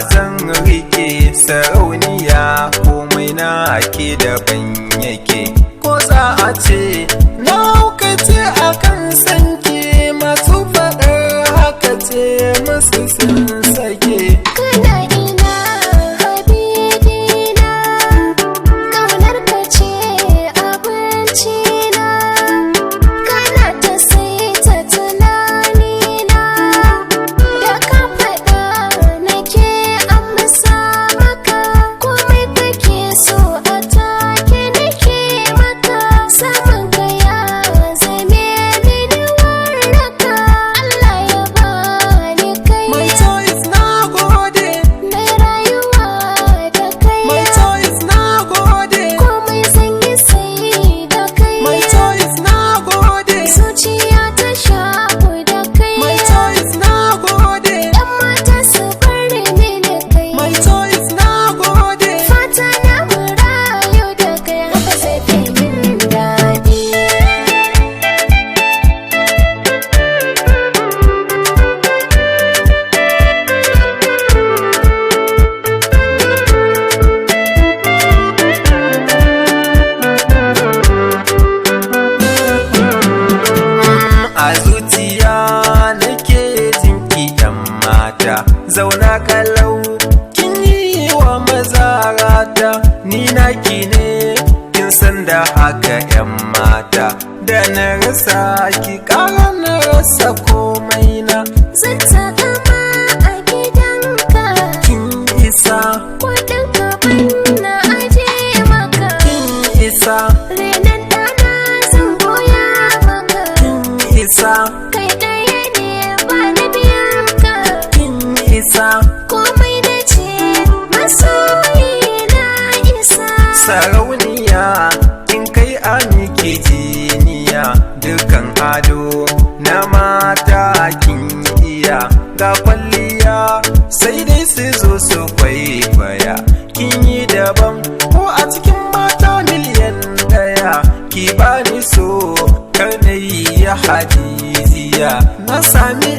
zan rike sarauniya, komai na ke daban yake. Ko za a ce na haukace akan sanke, masu faɗar haka ce musu sun sake. Kana ina habibina, ƙaunar ka ce abincina, kana ta saita tunanina, da ka faɗa nake amsa maka, komai kake so a take nake maka, samun ka ya zame mini warraka, Allah ya bani kai. My choice na gode, Na rayuwa da kai, my choice na gode, komai zan yi sai da kai, my choice na gode, zuciya ta shaku da kai, my choice na gode, yan mata su bar mini kai, my choice na gode. fata na mu rayu da kai, haka zai fi min daɗi. A zuciya nake jinki ɗan mata, zauna kalau kin yi wa mazarata, ni naki ne kin san da haka ƴan mata, da na rasa ki ƙara na rasa komai na. Zan taƙama a gidanka, Kin isa, kuɗin ka na aje maka, kin isa, renon ɗana zan goya maka, kin isa, kai ɗaya ne ba na biyan ka, kin isa. komai da ce masoyi na isa. Sarauniya kin kai a miki jiniya, dukan ado na mata kin iya, ga kwalliya sai dai su zo su kwaikwaya, kin yi daban ko a cikin mata miliyan ɗaya, ki bani so kar na yi hadiziya, na sami